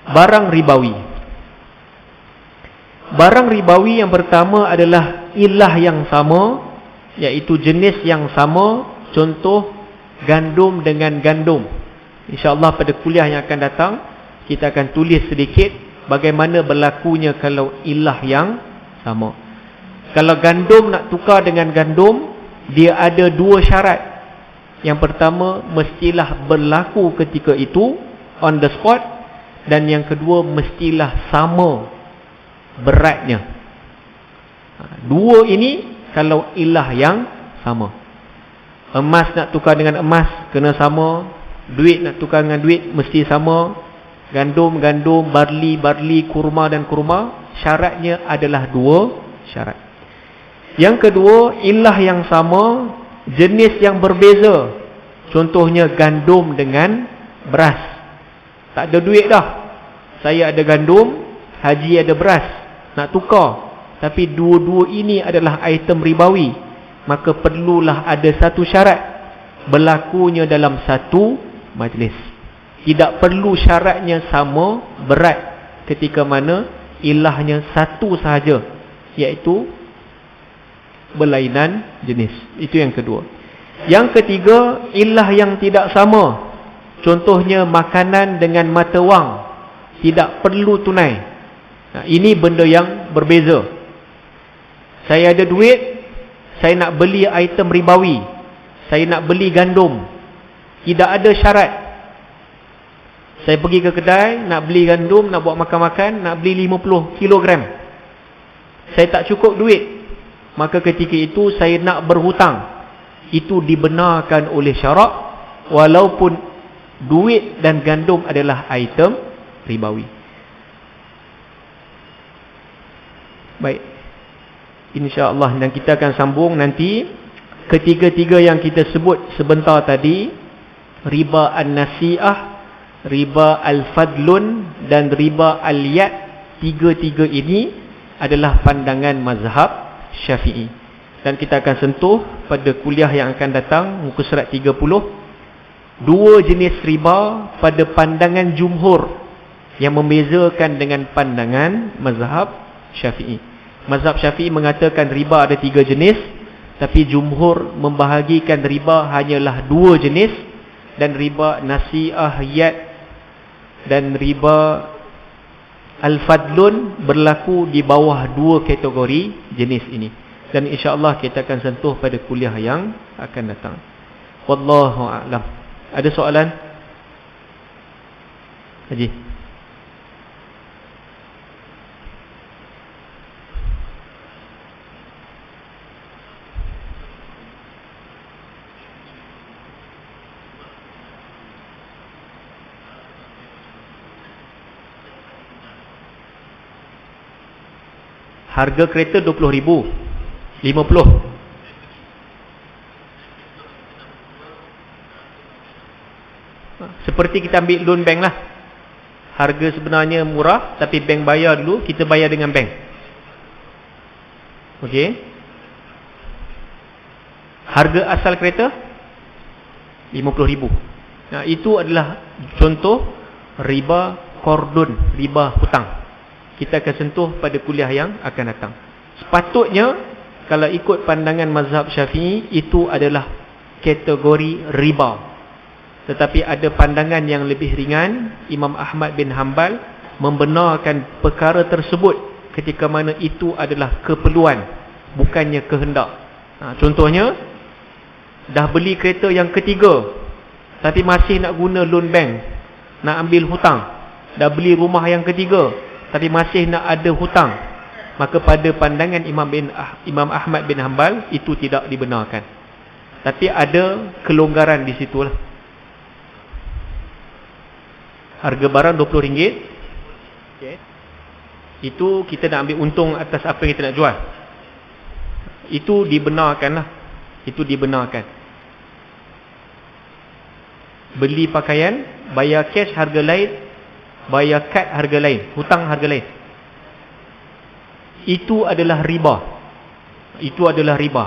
Barang ribawi. Barang ribawi yang pertama adalah ilah yang sama, iaitu jenis yang sama. Contoh, gandum dengan gandum. InsyaAllah pada kuliah yang akan datang kita akan tulis sedikit bagaimana berlakunya kalau ilah yang sama. Kalau gandum nak tukar dengan gandum, dia ada dua syarat. Yang pertama, mestilah berlaku ketika itu, on the spot. Dan yang kedua, mestilah sama beratnya. Dua ini kalau ilah yang sama. Emas nak tukar dengan emas, kena sama. Duit nak tukar dengan duit, mesti sama. Gandum, gandum, barli, barli, kurma dan kurma, syaratnya adalah dua syarat. Yang kedua, ilah yang sama, jenis yang berbeza. Contohnya gandum dengan beras. Tak ada duit dah. Saya ada gandum, Haji ada beras. Nak tukar. Tapi dua-dua ini adalah item ribawi. Maka perlulah ada satu syarat. Berlakunya dalam satu majlis. Tidak perlu syaratnya sama berat ketika mana ilahnya satu sahaja, iaitu berlainan jenis. Itu yang kedua. Yang ketiga, ilah yang tidak sama. Contohnya makanan dengan mata wang, tidak perlu tunai. Ini benda yang berbeza. Saya ada duit, saya nak beli item ribawi, saya nak beli gandum, tidak ada syarat. Saya pergi ke kedai, nak beli gandum, nak buat makan-makan, nak beli 50 kilogram. Saya tak cukup duit, maka ketika itu saya nak berhutang. Itu dibenarkan oleh syarak, walaupun duit dan gandum adalah item ribawi. Baik, insya-Allah, dan kita akan sambung nanti ketiga-tiga yang kita sebut sebentar tadi, riba an-nasi'ah, riba al-fadlun dan riba al-yad. Tiga-tiga ini adalah pandangan mazhab Syafi'i. Dan kita akan sentuh pada kuliah yang akan datang, muka surat 30, dua jenis riba pada pandangan jumhur yang membezakan dengan pandangan mazhab Syafi'i. Mazhab Syafi'i mengatakan riba ada tiga jenis, tapi jumhur membahagikan riba hanyalah dua jenis, dan riba nasi'ah yad dan riba al-fadlun berlaku di bawah dua kategori jenis ini. Dan insya-Allah kita akan sentuh pada kuliah yang akan datang. Wallahu a'lam. Ada soalan? Haji. Harga kereta 20,000. 50. Seperti kita ambil loan bank lah. Harga sebenarnya murah, tapi bank bayar dulu, kita bayar dengan bank. Okey. Harga asal kereta 50,000. Nah, itu adalah contoh riba kordon, riba hutang. Kita akan sentuh pada kuliah yang akan datang. Sepatutnya kalau ikut pandangan mazhab Syafi'i, itu adalah kategori riba. Tetapi ada pandangan yang lebih ringan. Imam Ahmad bin Hanbal membenarkan perkara tersebut ketika mana itu adalah keperluan, bukannya kehendak. Contohnya, dah beli kereta yang ketiga, tapi masih nak guna loan bank, nak ambil hutang. Dah beli rumah yang ketiga, tapi masih nak ada hutang. Maka pada pandangan Imam Ahmad bin Hanbal, itu tidak dibenarkan. Tapi ada kelonggaran di situlah. Harga barang RM20. Okay. Itu kita nak ambil untung atas apa yang kita nak jual. Itu dibenarkan lah. Itu dibenarkan. Beli pakaian, bayar cash harga lain, bayar kad harga lain, hutang harga lain. Itu adalah riba. Itu adalah riba.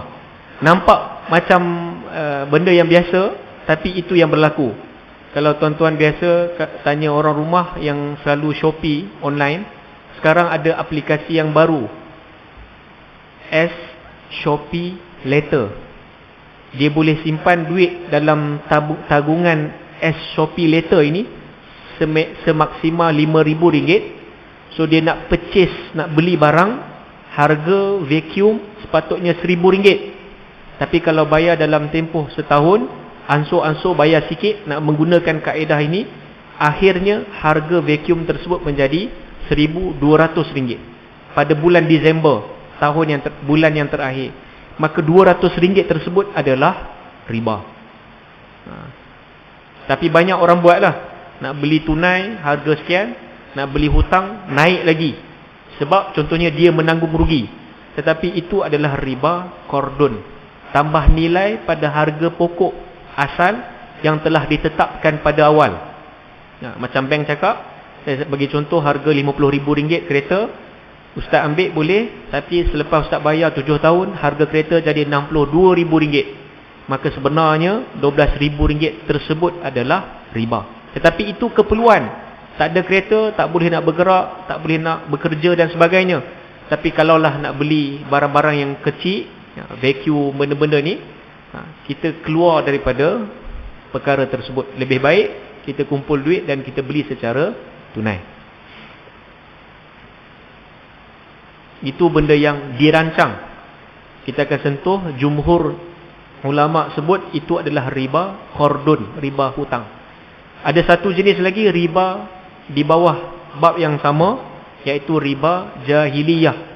Nampak macam benda yang biasa, tapi itu yang berlaku. Kalau tuan-tuan biasa tanya orang rumah yang selalu Shopee online, sekarang ada aplikasi yang baru, S Shopee Later. Dia boleh simpan duit dalam tabungan S Shopee Later ini semaksimal RM5,000. So dia nak purchase, nak beli barang, harga vacuum sepatutnya RM1,000. Tapi kalau bayar dalam tempoh setahun, ansur-ansur bayar sikit, nak menggunakan kaedah ini, akhirnya harga vacuum tersebut menjadi RM1,200 pada bulan Disember bulan yang terakhir. Maka RM200 tersebut adalah riba. Tapi banyak orang buatlah. Nak beli tunai harga sekian, nak beli hutang naik lagi. Sebab contohnya dia menanggung rugi. Tetapi itu adalah riba kordon. Tambah nilai pada harga pokok asal yang telah ditetapkan pada awal. Macam bank cakap, saya bagi contoh harga RM50,000 kereta, Ustaz ambil boleh, tapi selepas Ustaz bayar 7 tahun, harga kereta jadi RM62,000. Maka sebenarnya RM12,000 tersebut adalah riba. Tetapi itu keperluan. Tak ada kereta, tak boleh nak bergerak, tak boleh nak bekerja dan sebagainya. Tapi kalaulah nak beli barang-barang yang kecil, vacuum, benda-benda ni, kita keluar daripada perkara tersebut. Lebih baik kita kumpul duit dan kita beli secara tunai. Itu benda yang dirancang. Kita akan sentuh, jumhur ulama sebut itu adalah riba kordon, riba hutang. Ada satu jenis lagi riba di bawah bab yang sama, iaitu riba jahiliyah.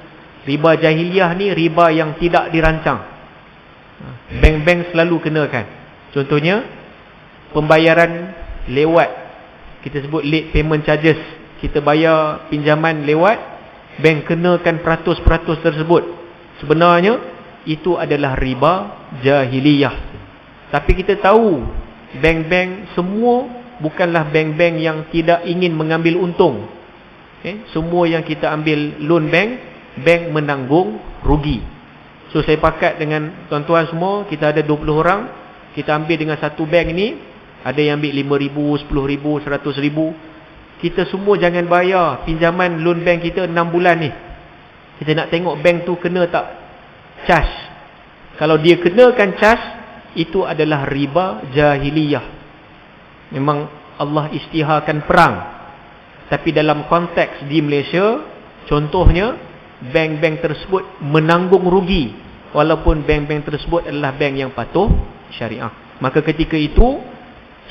Riba jahiliyah ni riba yang tidak dirancang. Bank-bank selalu kenakan. Contohnya pembayaran lewat, kita sebut late payment charges. Kita bayar pinjaman lewat, bank kenakan peratus-peratus tersebut. Sebenarnya itu adalah riba jahiliyah. Tapi kita tahu bank-bank semua bukanlah bank-bank yang tidak ingin mengambil untung. Semua yang kita ambil loan bank menanggung rugi. So saya pakat dengan tuan-tuan semua, kita ada 20 orang, kita ambil dengan satu bank ni, ada yang ambil RM5,000, RM10,000, RM100,000. Kita semua jangan bayar pinjaman loan bank kita 6 bulan ni. Kita nak tengok bank tu kena tak charge. Kalau dia kenakan charge, itu adalah riba jahiliyah. Memang Allah isytiharkan perang. Tapi dalam konteks di Malaysia, contohnya bank-bank tersebut menanggung rugi, walaupun bank-bank tersebut adalah bank yang patuh syariah. Maka ketika itu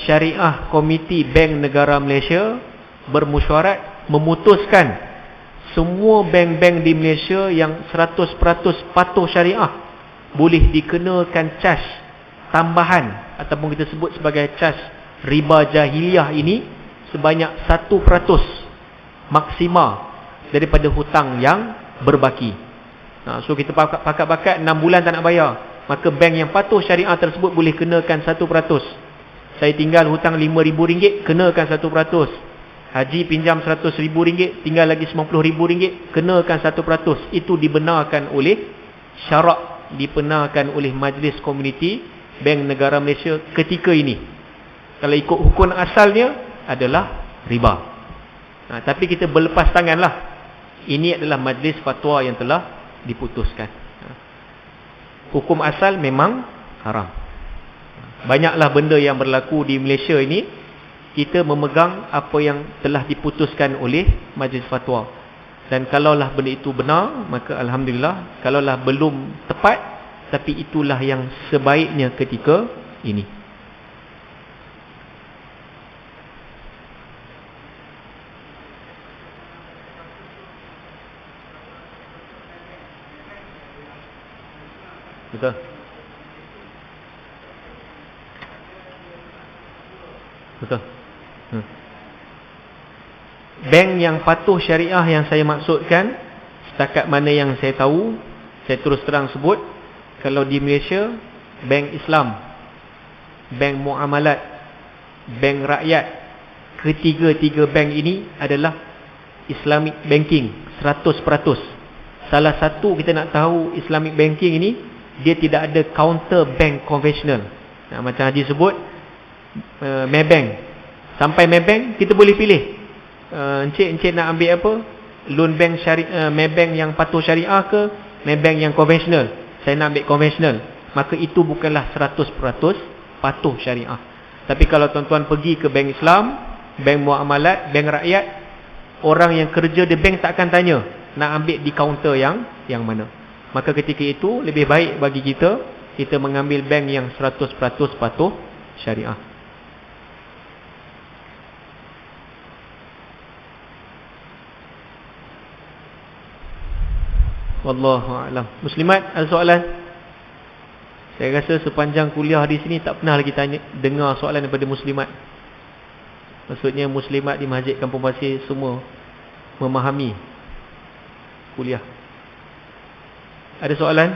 Syariah Komiti Bank Negara Malaysia bermusyawarat memutuskan semua bank-bank di Malaysia yang 100% patuh syariah boleh dikenakan cas tambahan, ataupun kita sebut sebagai cas riba jahiliyah ini, sebanyak 1% maksimal daripada hutang yang berbaki. So kita pakat-pakat 6 bulan tak nak bayar, maka bank yang patuh syariah tersebut boleh kenakan 1%. Saya tinggal hutang RM5,000, kenakan 1%. Haji pinjam RM100,000, tinggal lagi RM90,000, kenakan 1%. Itu dibenarkan oleh syarak, dibenarkan oleh Majlis Komuniti Bank Negara Malaysia ketika ini. Kalau ikut hukum asalnya adalah riba. Tapi kita berlepas tanganlah. Ini adalah majlis fatwa yang telah diputuskan. Hukum asal memang haram. Banyaklah benda yang berlaku di Malaysia ini, kita memegang apa yang telah diputuskan oleh majlis fatwa. Dan kalaulah benda itu benar, maka alhamdulillah. Kalaulah belum tepat, tapi itulah yang sebaiknya ketika ini. Betul? Betul? Bank yang patuh syariah yang saya maksudkan, setakat mana yang saya tahu, saya terus terang sebut, kalau di Malaysia, bank Islam, bank muamalat, bank rakyat, ketiga-tiga bank ini adalah Islamic banking 100%. Salah satu kita nak tahu Islamic banking ini, dia tidak ada counter bank konvensional. Macam Haji sebut, Maybank. Sampai Maybank kita boleh pilih, encik nak ambil apa, loan bank Maybank yang patuh syariah ke Maybank yang konvensional. Saya nak ambil konvensional. Maka itu bukanlah 100% patuh syariah. Tapi kalau tuan-tuan pergi ke bank Islam, bank muamalat, bank rakyat, orang yang kerja di bank tak akan tanya nak ambil di kaunter yang mana. Maka ketika itu lebih baik bagi kita mengambil bank yang 100% patuh syariah. Wallahu a'lam. Muslimat, ada soalan? Saya rasa sepanjang kuliah di sini tak pernah lagi dengar soalan daripada muslimat. Maksudnya muslimat di Masjid Kampung Pasir semua memahami kuliah. Ada soalan?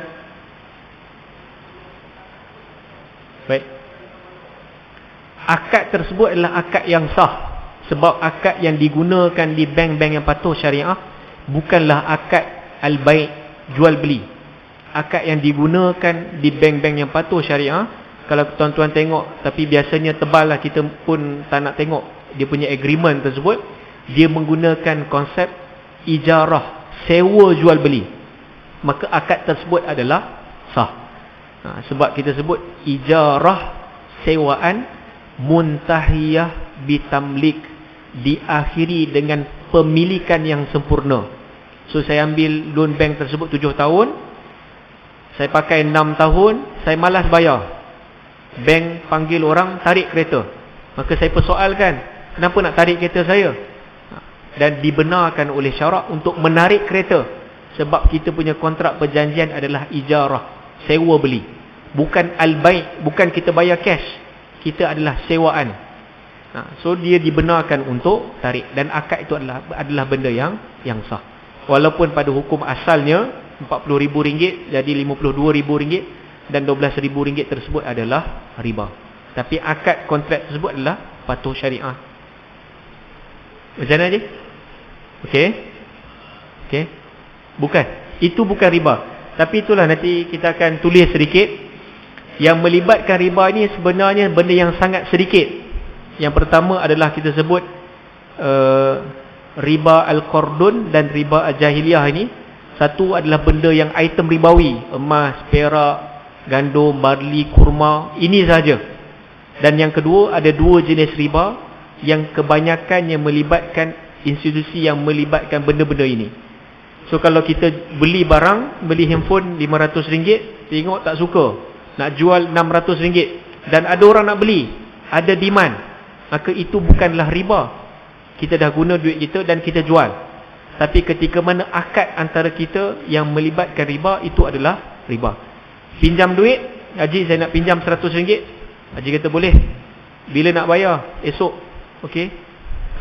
Baik. Akad tersebut adalah akad yang sah. Sebab akad yang digunakan di bank-bank yang patuh syariah bukanlah akad al-bai', jual beli. Akad yang digunakan di bank-bank yang patuh syariah, kalau tuan-tuan tengok, tapi biasanya tebal lah, kita pun tak nak tengok dia punya agreement tersebut, dia menggunakan konsep ijarah, sewa jual beli. Maka akad tersebut adalah sah. Sebab kita sebut ijarah sewaan muntahiyah bitamlik, diakhiri dengan pemilikan yang sempurna. So saya ambil loan bank tersebut 7 tahun, saya pakai 6 tahun, saya malas bayar. Bank panggil orang tarik kereta. Maka saya persoalkan, kenapa nak tarik kereta saya? Dan dibenarkan oleh syarak untuk menarik kereta. Sebab kita punya kontrak perjanjian adalah ijarah, sewa beli. Bukan al-bai', bukan kita bayar cash. Kita adalah sewaan. So dia dibenarkan untuk tarik. Dan akad itu adalah benda yang sah. Walaupun pada hukum asalnya RM40,000 jadi RM52,000 dan RM12,000 tersebut adalah riba. Tapi akad kontrak tersebut adalah patuh syariah. Macam mana je? Okey. Bukan. Itu bukan riba. Tapi itulah nanti kita akan tulis sedikit. Yang melibatkan riba ini sebenarnya benda yang sangat sedikit. Yang pertama adalah kita sebut riba al-qardun dan riba al-jahiliyah ini. Satu adalah benda yang item ribawi, emas, perak, gandum, barli, kurma, ini saja. Dan yang kedua, ada dua jenis riba yang kebanyakannya melibatkan institusi yang melibatkan benda-benda ini. So kalau kita beli barang, beli handphone RM500, tengok tak suka, nak jual RM600 dan ada orang nak beli, ada demand, maka itu bukanlah riba. Kita dah guna duit kita dan kita jual. Tapi ketika mana akad antara kita yang melibatkan riba, itu adalah riba. Pinjam duit, Haji saya nak pinjam RM100. Haji kata boleh. Bila nak bayar? Esok. Okey.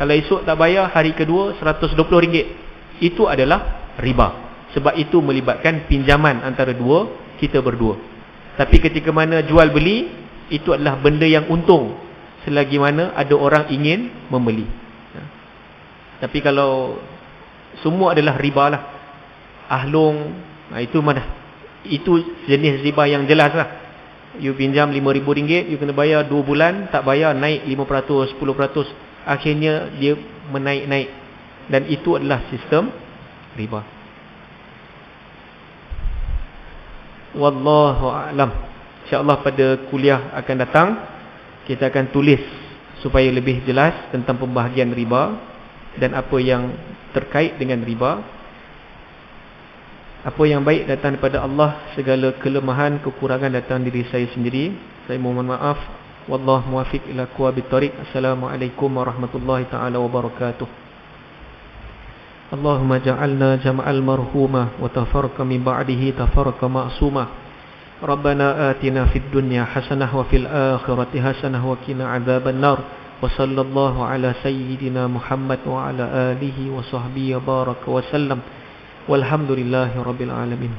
Kalau esok tak bayar, hari kedua RM120. Itu adalah riba. Sebab itu melibatkan pinjaman antara kita berdua. Tapi ketika mana jual beli, itu adalah benda yang untung selagi mana ada orang ingin membeli. Tapi kalau semua adalah riba lah, ahlung, itu mana? Itu jenis riba yang jelas lah. You pinjam RM5,000, you kena bayar 2 bulan, tak bayar naik 5%, 10%. Akhirnya dia menaik-naik. Dan itu adalah sistem riba. Wallahu a'lam. InsyaAllah pada kuliah akan datang kita akan tulis supaya lebih jelas tentang pembahagian riba dan apa yang terkait dengan riba. Apa yang baik datang daripada Allah, segala kelemahan, kekurangan datang diri saya sendiri. Saya mohon maaf. Wallahu muwaffiq ila aqwamit thoriq. Assalamualaikum warahmatullahi taala wabarakatuh. Allahumma ja'alna jam'al marhumah wa tafarraqa min ba'dihi tafarraqa ma'sumah. Rabbana atina fid dunya hasanah wa fil akhirati hasanah wa qina adzaban nar. Wa sallallahu ala sayyidina Muhammad wa ala alihi wa sahbihi baraka wa sallam. Walhamdulillahi rabbil alamin.